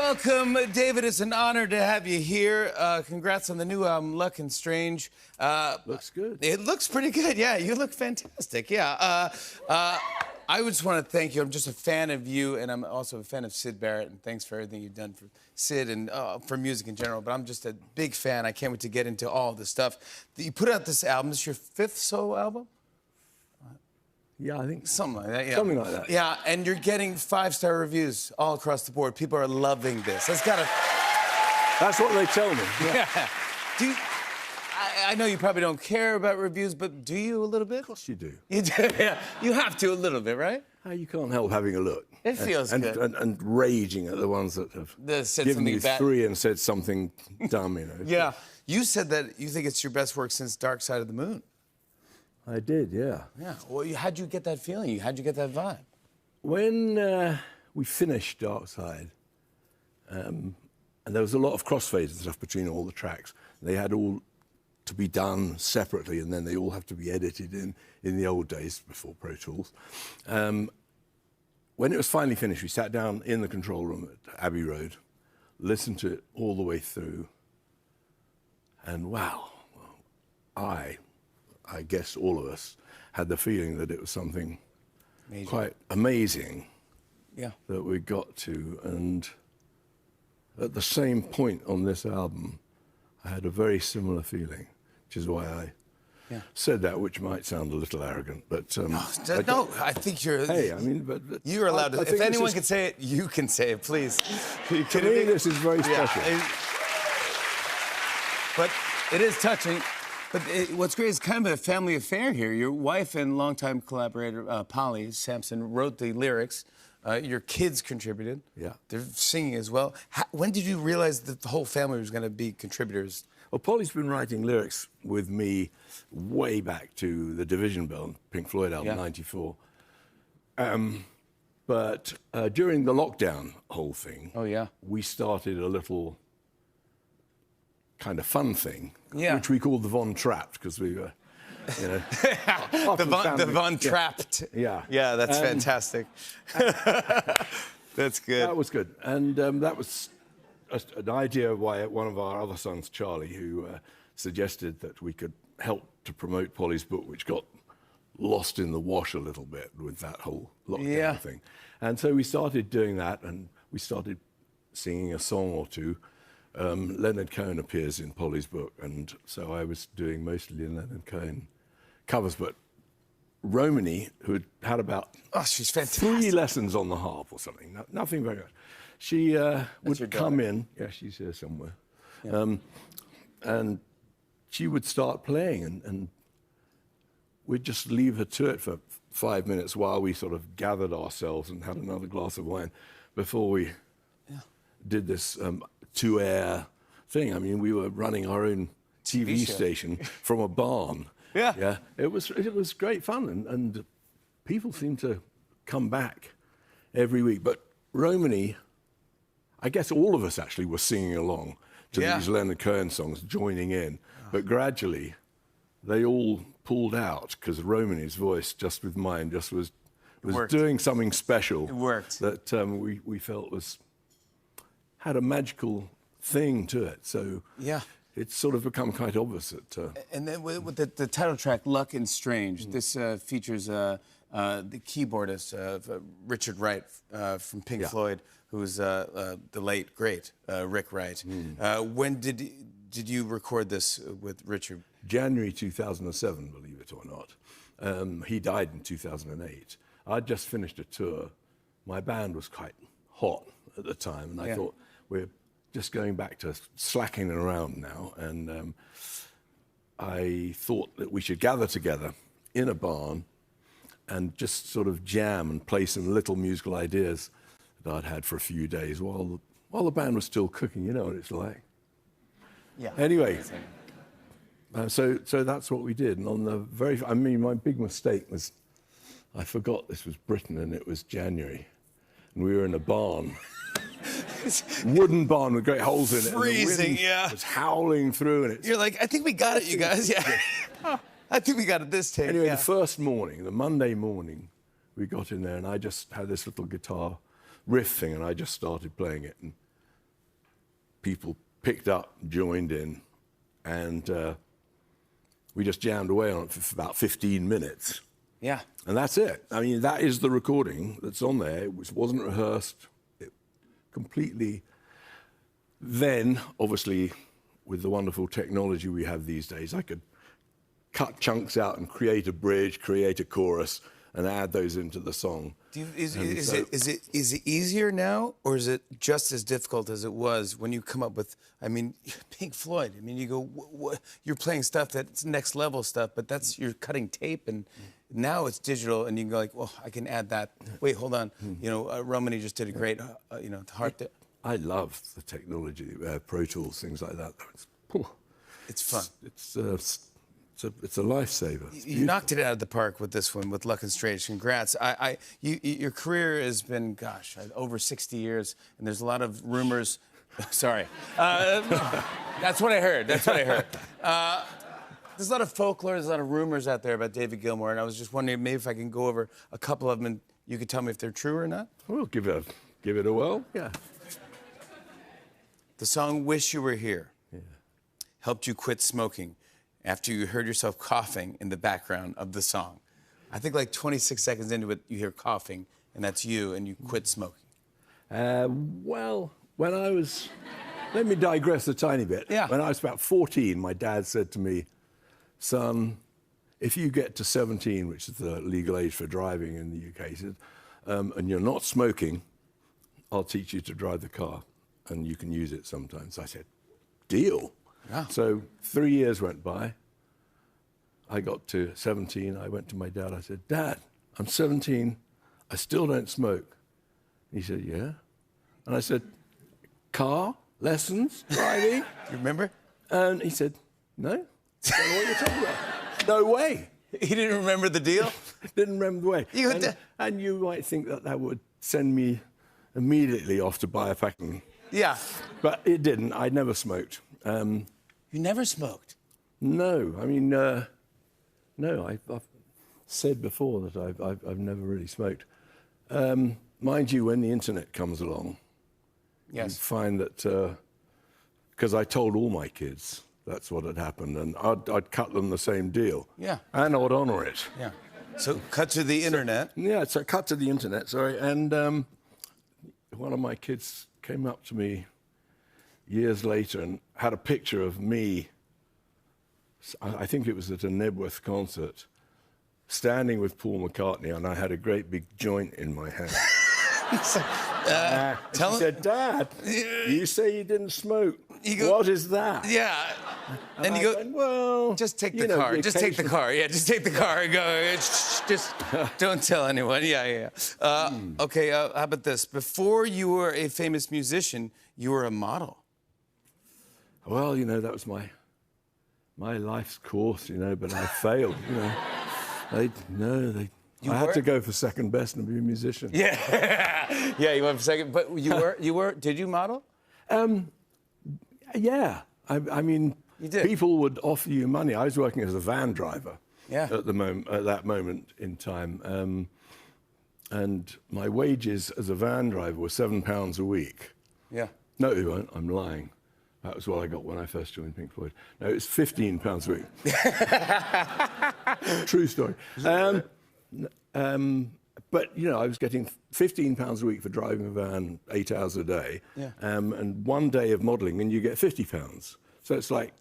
Welcome, David. It's an honor to have you here. Congrats on the new album, Luckin Strange. Looks good. It looks pretty good, yeah. You look fantastic, yeah. I just want to thank you. I'm just a fan of you, and I'm also a fan of Syd Barrett, and thanks for everything you've done for Syd and for music in general. But I'm just a big fan. I can't wait to get into all this stuff. You put out this album. This is your 5th solo album? Yeah, I think something like that. Yeah. Something like that. Yeah, and you're getting 5-star reviews all across the board. People are loving this. That's what they tell me. Yeah. I know you probably don't care about reviews, but do you a little bit? Of course you do. You do. Yeah. You have to a little bit, right? You can't help having a look. It feels good. And raging at the ones that have given you 3 and said something dumb, you know. Yeah. You said that you think it's your best work since Dark Side of the Moon. I did, yeah. Yeah. Well, how'd you get that feeling? How'd you get that vibe? When we finished Dark Side, and there was a lot of crossfades and stuff between all the tracks. They had all to be done separately, and then they all have to be edited in the old days before Pro Tools. When it was finally finished, we sat down in the control room at Abbey Road, listened to it all the way through, and wow, I guess all of us had the feeling that it was something quite amazing that we got to. And at the same point on this album, I had a very similar feeling, which is why I said that, which might sound a little arrogant, but... no, I think you're... Hey, I mean, but you're allowed to... If anyone can say it, you can say it, please. To me, this is very special. But it is touching. But what's great is kind of a family affair here. Your wife and longtime collaborator, Polly Sampson, wrote the lyrics. Your kids contributed. Yeah. They're singing as well. When did you realize that the whole family was going to be contributors? Well, Polly's been writing lyrics with me way back to the Division Bell, Pink Floyd album, '94. But during the lockdown whole thing, we started a little kind of fun thing, which we called the Von Trapped, because we were, you know... the Von Trapped. Yeah. Yeah, that's fantastic. That's good. That was good. And that was an idea by one of our other sons, Charlie, who suggested that we could help to promote Polly's book, which got lost in the wash a little bit with that whole lockdown thing. And so we started doing that, and we started singing a song or two. Leonard Cohen appears in Polly's book, and so I was doing mostly Leonard Cohen covers, but Romany, who had about she's fantastic. 3 lessons on the harp or something, nothing very much. She would come in, she's here somewhere, and she would start playing, and we'd just leave her to it for 5 minutes while we sort of gathered ourselves and had another glass of wine before we did this 2-air thing. I mean, we were running our own TV station from a barn. Yeah. It was great fun, and people seem to come back every week. But Romany, I guess all of us actually were singing along to these Leonard Cohen songs, joining in. But gradually, they all pulled out, because Romany's voice, just with mine, was doing something special. It worked. That we felt had a magical thing to it. So it's sort of become quite obvious that... And then with the title track, Luckin Strange, this features the keyboardist, Richard Wright from Pink Floyd, who's the late, great Rick Wright. When did you record this with Richard? January 2007, believe it or not. He died in 2008. I'd just finished a tour. My band was quite hot at the time, and I thought, we're just going back to slacking around now, and I thought that we should gather together in a barn and just sort of jam and play some little musical ideas that I'd had for a few days while the band was still cooking. You know what it's like. Yeah. Anyway, so that's what we did. And on the my big mistake was I forgot this was Britain and it was January, and we were in a barn. Wooden barn with great holes in it. Freezing, and the wind was howling through, and you're like, I think we got it, you guys. I think we got it this take. Anyway, the first morning, the Monday morning, we got in there, and I just had this little guitar riff thing, and I just started playing it, and people picked up, joined in, and we just jammed away on it for about 15 minutes. Yeah. And that's it. I mean, that is the recording that's on there, which wasn't rehearsed. It completely. Then, obviously, with the wonderful technology we have these days, I could cut chunks out and create a bridge, create a chorus, and add those into the song. Is it easier now, or is it just as difficult as it was when you come up with? I mean, Pink Floyd. I mean, you go, you're playing stuff that's next level stuff, but you're cutting tape, and now it's digital, and you can go like, well, I can add that. Wait, hold on. You know, Romany just did a great, heart. I love the technology, Pro Tools, things like that. It's fun. It's a lifesaver. You knocked it out of the park with this one, with Luckin Strange. Congrats. Your career has been, gosh, over 60 years, and there's a lot of rumors. Sorry. That's what I heard. There's a lot of folklore, there's a lot of rumors out there about David Gilmour, and I was just wondering maybe if I can go over a couple of them, and you could tell me if they're true or not. We'll give it a whirl. Yeah. The song "Wish You Were Here" helped you quit smoking after you heard yourself coughing in the background of the song. I think like 26 seconds into it, you hear coughing, and that's you, and you quit smoking. Well, when I was... Let me digress a tiny bit. Yeah. When I was about 14, my dad said to me, son, if you get to 17, which is the legal age for driving in the UK, he said, and you're not smoking, I'll teach you to drive the car, and you can use it sometimes. I said, deal. Yeah. So 3 years went by. I got to 17. I went to my dad. I said, Dad, I'm 17. I still don't smoke. He said, yeah. And I said, car, lessons, driving? You remember? And he said, no. I don't know what you're talking about. No way. He didn't remember the deal? Didn't remember the way. And you might think that would send me immediately off to buy a pack. Yeah. But it didn't. I never smoked. You never smoked? No. I mean, no. I've said before that I've never really smoked. Mind you, when the internet comes along, yes, you find that, because I told all my kids that's what had happened, and I'd cut them the same deal. Yeah. And I'd honour it. Yeah. So cut to the internet. Yeah, so cut to the internet, sorry. And one of my kids came up to me years later and had a picture of me, I think it was at a Nebworth concert, standing with Paul McCartney, and I had a great big joint in my hand. He said, Dad, you say you didn't smoke. What is that? Yeah. And you go, went, well, just take the car. Just take the car. Yeah, just take the car and go. Just don't tell anyone. Yeah. Okay, how about this? Before you were a famous musician, you were a model. Well, that was my life's course, but I failed, I had to go for second best and be a musician. Yeah. Yeah, you went for second, but did you model? Yeah. I mean, you did. People would offer you money. I was working as a van driver at that moment in time. And my wages as a van driver were £7 a week. Yeah. No, you won't. I'm lying. That was what I got when I first joined Pink Floyd. No, it's £15 a week. True story. But, I was getting £15 a week for driving a van 8 hours a day. Yeah. And one day of modelling, and you get £50. So it's like...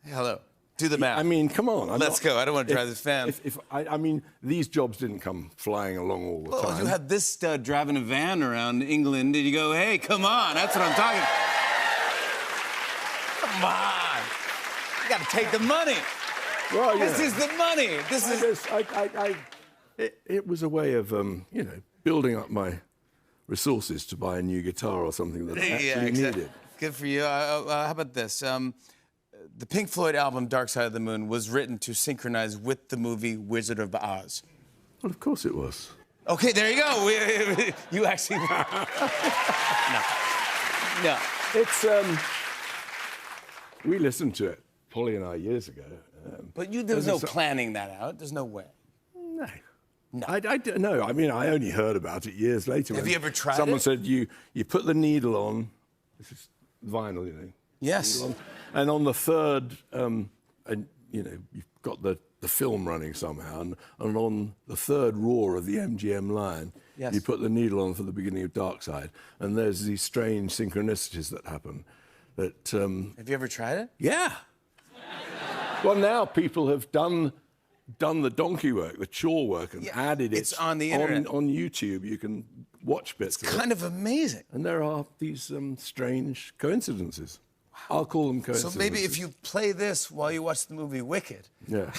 Hello. Do the math. I mean, come on. Let's go. I don't want to drive this van. I mean, these jobs didn't come flying along all the time. You had this stud driving a van around England, and you go, hey, come on. That's what I'm talking about. Come on. You got to take the money. Well, this is the money. It was a way of, building up my resources to buy a new guitar or something that I actually needed. Good for you. How about this? The Pink Floyd album Dark Side of the Moon was written to synchronize with the movie Wizard of Oz. Well, of course it was. Okay, there you go. You actually... No. It's... We listened to it, Polly and I, years ago. But there was no planning that out. There's no way. No. No. I mean, I only heard about it years later. Have you ever tried Someone said, you put the needle on, this is vinyl, you know. Yes. And on the third, and you know, you've got the film running somehow, and on the third roar of the MGM line, yes, you put the needle on for the beginning of Dark Side, and there's these strange synchronicities that happen. That have you ever tried it? Yeah. Well, now people have done the donkey work, the chore work, and added it. It's on the internet. On YouTube. You can watch bits. It's kind of amazing. And there are these strange coincidences. I'll call them coincidences. So maybe if you play this while you watch the movie Wicked. Yeah.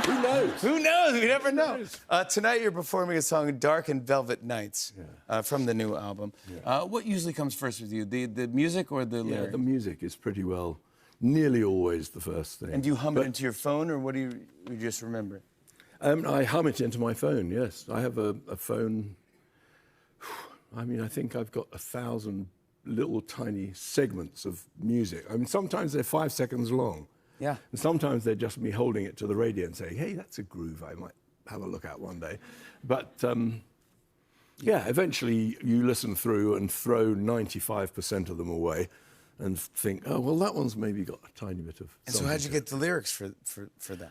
Who knows? Who knows? We never know. Tonight you're performing a song, Dark and Velvet Nights, from the new album. Yeah. What usually comes first with you, the music or the lyrics? Yeah, the music is pretty well, nearly always the first thing. And do you hum it into your phone, or what do you just remember? I hum it into my phone, yes. I have a phone. I mean, I think I've got 1,000 little tiny segments of music. I mean, sometimes they're 5 seconds long. Yeah. And sometimes they're just me holding it to the radio and saying, hey, that's a groove I might have a look at one day. But yeah, eventually you listen through and throw 95% of them away and think, oh, well, that one's maybe got a tiny bit of And so how'd you get the lyrics for that?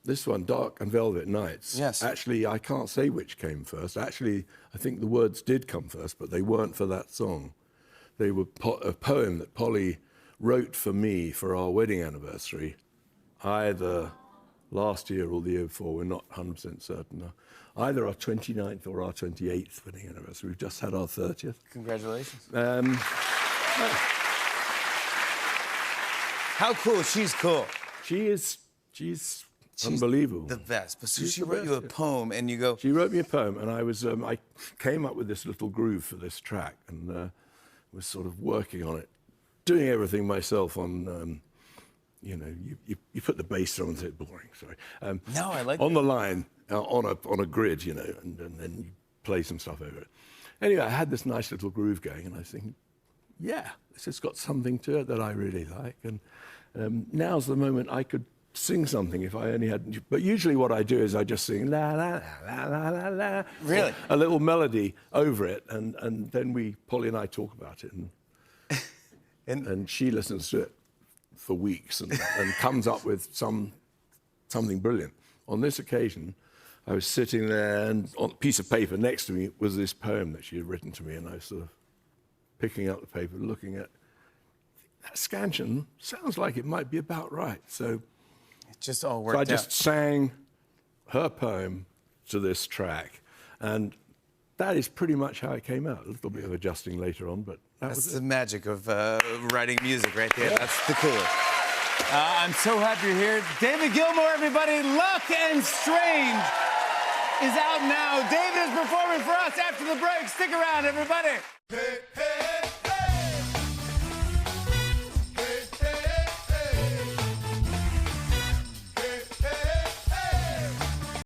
This one, Dark and Velvet Nights, yes, actually, I can't say which came first. Actually, I think the words did come first, but they weren't for that song. They were a poem that Polly wrote for me for our wedding anniversary, either last year or the year before. We're not 100% certain. Either our 29th or our 28th wedding anniversary. We've just had our 30th. Congratulations. How cool. She's cool. She's unbelievable. The best. But so she wrote you a poem, and you go... She wrote me a poem, and I came up with this little groove for this track, and was sort of working on it, doing everything myself on, you know, you put the bass drum and say, boring, sorry. No, I like on the line, on a grid, you know, and then you play some stuff over it. Anyway, I had this nice little groove going, and I was thinking, yeah, this has got something to it that I really like, and now's the moment I could sing something if I only had... But usually what I do is I just sing la, la, la, la, la, la. Really? A little melody over it, and then Polly and I talk about it, and she listens to it for weeks and comes up with something brilliant. On this occasion, I was sitting there, and on a piece of paper next to me was this poem that she had written to me, and I was sort of picking up the paper, looking at that scansion. Sounds like it might be about right, so... It just all worked out. So I just sang her poem to this track, and that is pretty much how it came out. A little bit of adjusting later on, but that's the magic of writing music right there. Yeah. That's the coolest. I'm so happy you're here. David Gilmour, everybody. Luckin Strange is out now. David is performing for us after the break. Stick around, everybody. Hey, hey.